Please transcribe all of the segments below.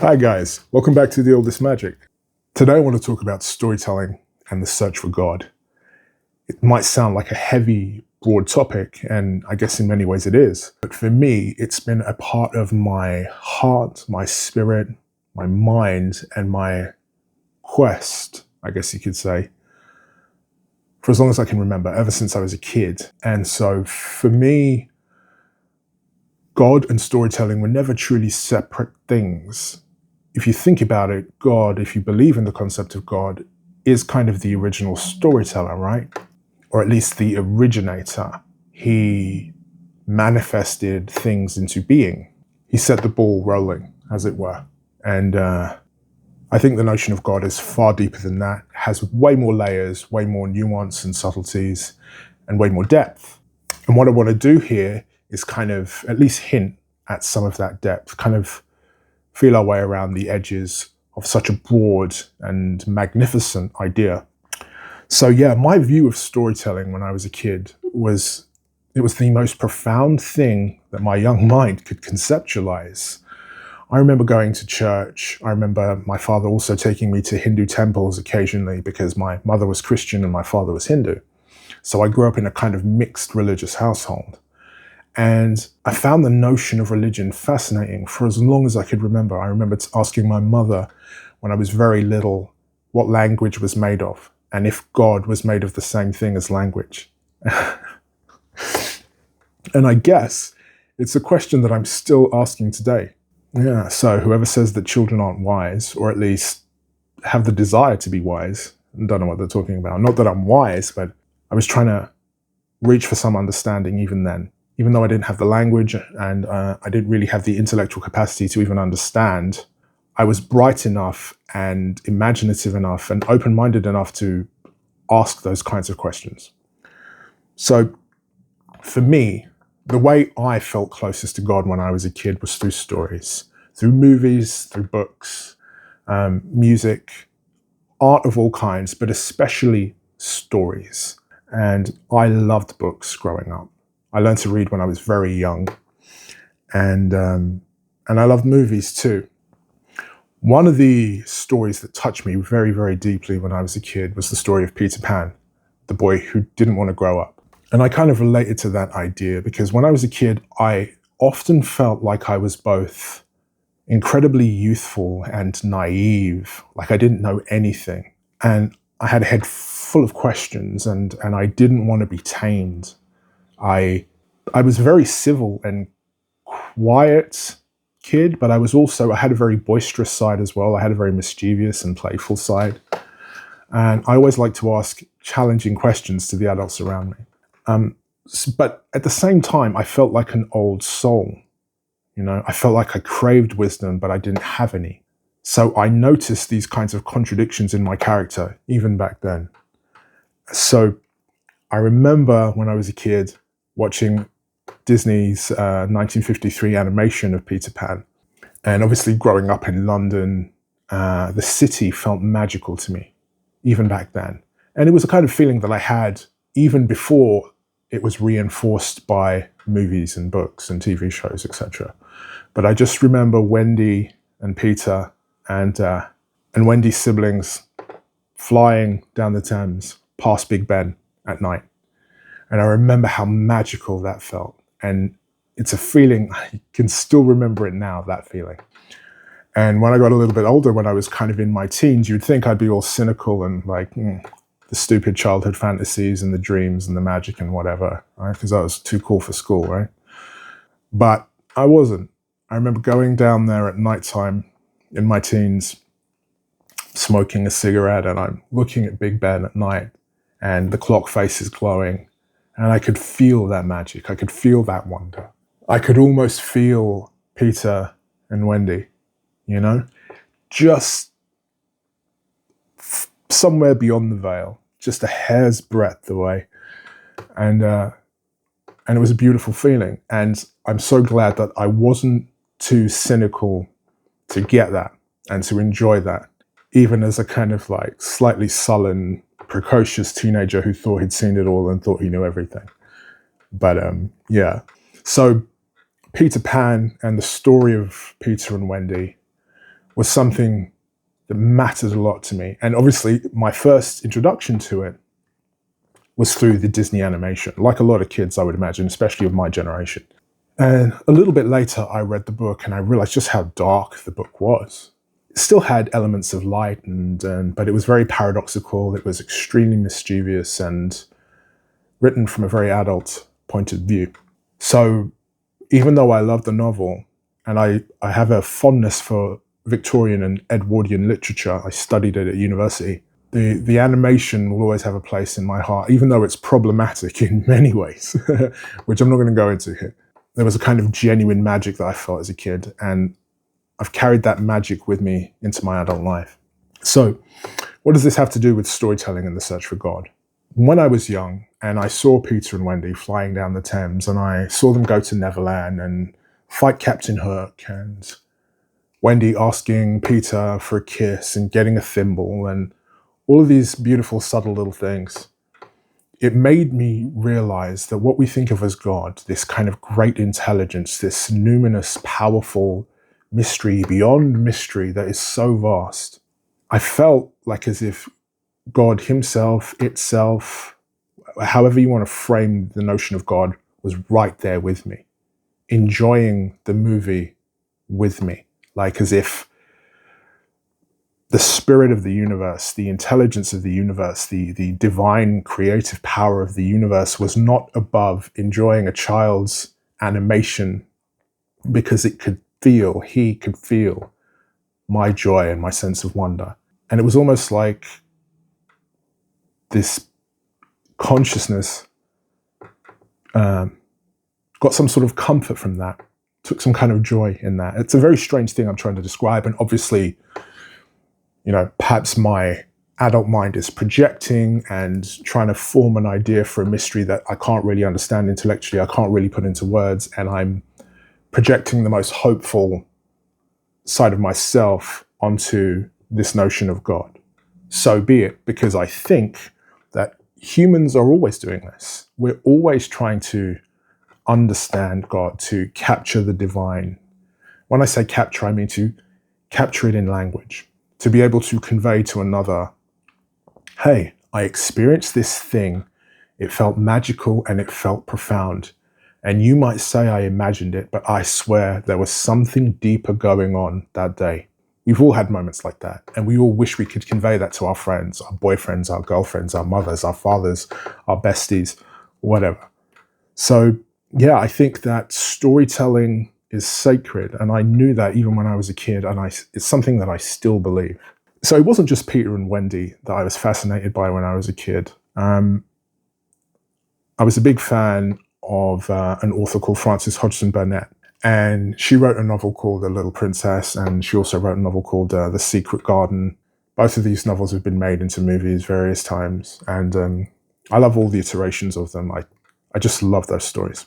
Hi guys, welcome back to The Oldest Magic. Today I want to talk about storytelling and the search for God. It might sound like a heavy, broad topic, and I guess in many ways it is. But for me, it's been a part of my heart, my spirit, my mind, and my quest, I guess you could say, for as long as I can remember, ever since I was a kid. And so for me, God and storytelling were never truly separate things. If you think about it, God, if you believe in the concept of God, is kind of the original storyteller, right? Or at least the originator. He manifested things into being. He set the ball rolling, as it were. And I think the notion of God is far deeper than that, has way more layers, way more nuance and subtleties, and way more depth. And what I want to do here is kind of at least hint at some of that depth, kind of feel our way around the edges of such a broad and magnificent idea. So yeah, my view of storytelling when I was a kid was it was the most profound thing that my young mind could conceptualize. I remember going to church. I remember my father also taking me to Hindu temples occasionally because my mother was Christian and my father was Hindu. So I grew up in a kind of mixed religious household. And I found the notion of religion fascinating for as long as I could remember. I remember asking my mother when I was very little what language was made of and if God was made of the same thing as language. And I guess it's a question that I'm still asking today. Yeah, so whoever says that children aren't wise, or at least have the desire to be wise, I don't know what they're talking about. Not that I'm wise, but I was trying to reach for some understanding even then. Even though I didn't have the language and I didn't really have the intellectual capacity to even understand, I was bright enough and imaginative enough and open-minded enough to ask those kinds of questions. So for me, the way I felt closest to God when I was a kid was through stories, through movies, through books, music, art of all kinds, but especially stories. And I loved books growing up. I learned to read when I was very young, and I loved movies too. One of the stories that touched me very, very deeply when I was a kid was the story of Peter Pan, the boy who didn't want to grow up. And I kind of related to that idea because when I was a kid, I often felt like I was both incredibly youthful and naive, like I didn't know anything. And I had a head full of questions and I didn't want to be tamed. I was a very civil and quiet kid, but I had a very boisterous side as well. I had a very mischievous and playful side. And I always liked to ask challenging questions to the adults around me. But at the same time, I felt like an old soul. I felt like I craved wisdom, but I didn't have any. So I noticed these kinds of contradictions in my character, even back then. So I remember when I was a kid watching Disney's 1953 animation of Peter Pan. And obviously growing up in London, the city felt magical to me, even back then. And it was a kind of feeling that I had even before it was reinforced by movies and books and TV shows, etc. But I just remember Wendy and Peter and Wendy's siblings flying down the Thames past Big Ben at night. And I remember how magical that felt. And it's a feeling, I can still remember it now, that feeling. And when I got a little bit older, when I was kind of in my teens, you'd think I'd be all cynical and like the stupid childhood fantasies and the dreams and the magic and whatever, right? Because I was too cool for school, right? But I wasn't. I remember going down there at nighttime in my teens, smoking a cigarette, and I'm looking at Big Ben at night and the clock face is glowing. And I could feel that magic. I could feel that wonder. I could almost feel Peter and Wendy, just somewhere beyond the veil, just a hair's breadth away. And it was a beautiful feeling. And I'm so glad that I wasn't too cynical to get that and to enjoy that, even as a kind of like slightly sullen, precocious teenager who thought he'd seen it all and thought he knew everything. But yeah. So Peter Pan and the story of Peter and Wendy was something that mattered a lot to me. And obviously, my first introduction to it was through the Disney animation, like a lot of kids, I would imagine, especially of my generation. And a little bit later, I read the book and I realized just how dark the book was. It still had elements of light, but it was very paradoxical. It was extremely mischievous and written from a very adult point of view. So even though I love the novel, and I have a fondness for Victorian and Edwardian literature, I studied it at university, the animation will always have a place in my heart, even though it's problematic in many ways, which I'm not going to go into here. There was a kind of genuine magic that I felt as a kid, and I've carried that magic with me into my adult life. So what does this have to do with storytelling and the search for God? When I was young and I saw Peter and Wendy flying down the Thames, and I saw them go to Neverland and fight Captain Hook, and Wendy asking Peter for a kiss and getting a thimble, and all of these beautiful, subtle little things, it made me realize that what we think of as God, this kind of great intelligence, this numinous, powerful mystery beyond mystery that is so vast, I felt like as if God himself, itself, however you want to frame the notion of God, was right there with me, enjoying the movie with me, like as if the spirit of the universe, the intelligence of the universe, the divine creative power of the universe was not above enjoying a child's animation because he could feel my joy and my sense of wonder. And it was almost like this consciousness got some sort of comfort from that, took some kind of joy in that. It's a very strange thing I'm trying to describe, and obviously, perhaps my adult mind is projecting and trying to form an idea for a mystery that I can't really understand intellectually, I can't really put into words, and I'm projecting the most hopeful side of myself onto this notion of God. So be it, because I think that humans are always doing this. We're always trying to understand God, to capture the divine. When I say capture, I mean to capture it in language, to be able to convey to another, hey, I experienced this thing, it felt magical and it felt profound. And you might say I imagined it, but I swear there was something deeper going on that day. We've all had moments like that, and we all wish we could convey that to our friends, our boyfriends, our girlfriends, our mothers, our fathers, our besties, whatever. So yeah, I think that storytelling is sacred, and I knew that even when I was a kid, and it's something that I still believe. So it wasn't just Peter and Wendy that I was fascinated by when I was a kid. I was a big fan of an author called Frances Hodgson Burnett, and she wrote a novel called The Little Princess, and she also wrote a novel called The Secret Garden. Both of these novels have been made into movies various times, and I love all the iterations of them. I just love those stories.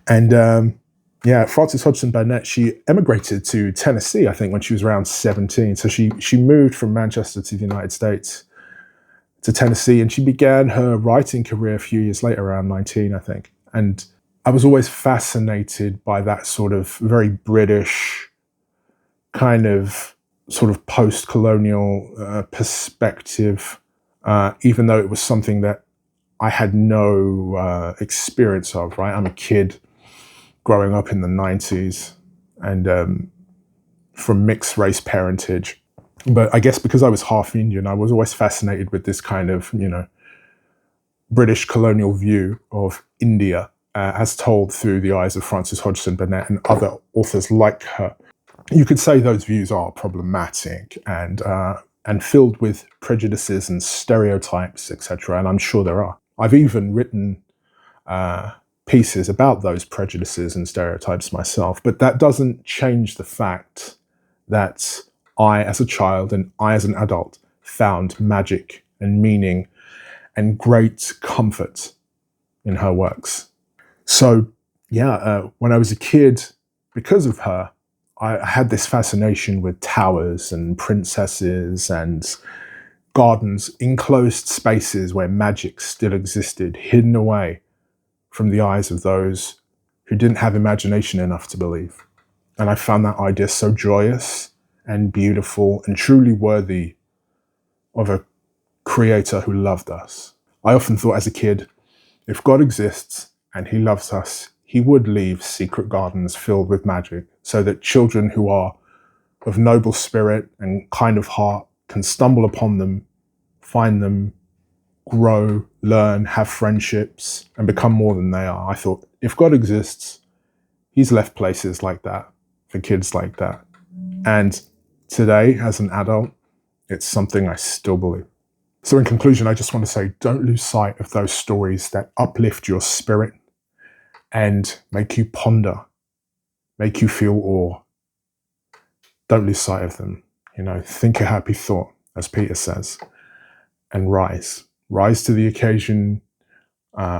And Frances Hodgson Burnett, she emigrated to Tennessee, I think, when she was around 17. So she moved from Manchester to the United States to Tennessee, and she began her writing career a few years later, around 19, I think. And I was always fascinated by that sort of very British kind of sort of post-colonial perspective, even though it was something that I had no experience of, right? I'm a kid growing up in the 90s and from mixed race parentage. But I guess because I was half Indian, I was always fascinated with this kind of, British colonial view of India as told through the eyes of Frances Hodgson Burnett and other authors like her. You could say those views are problematic and filled with prejudices and stereotypes, etc. And I'm sure there are. I've even written pieces about those prejudices and stereotypes myself, but that doesn't change the fact that I, as a child and I, as an adult, found magic and meaning and great comfort in her works. So, when I was a kid, because of her, I had this fascination with towers and princesses and gardens, enclosed spaces where magic still existed, hidden away from the eyes of those who didn't have imagination enough to believe. And I found that idea so joyous and beautiful and truly worthy of a creator who loved us. I often thought as a kid, if God exists and he loves us, he would leave secret gardens filled with magic so that children who are of noble spirit and kind of heart can stumble upon them, find them, grow, learn, have friendships, and become more than they are. I thought, if God exists, he's left places like that for kids like that. And today, as an adult, it's something I still believe. So in conclusion, I just want to say, don't lose sight of those stories that uplift your spirit and make you ponder, make you feel awe. Don't lose sight of them. Think a happy thought, as Peter says, and rise. Rise to the occasion,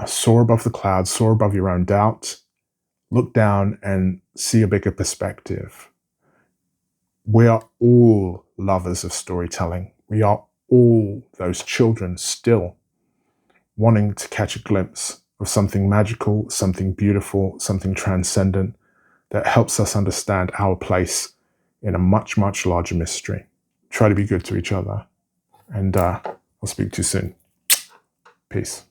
soar above the clouds, soar above your own doubt, look down and see a bigger perspective. We are all lovers of storytelling. We are all those children still wanting to catch a glimpse of something magical, something beautiful, something transcendent that helps us understand our place in a much, much larger mystery. Try to be good to each other, and I'll speak to you soon. Peace.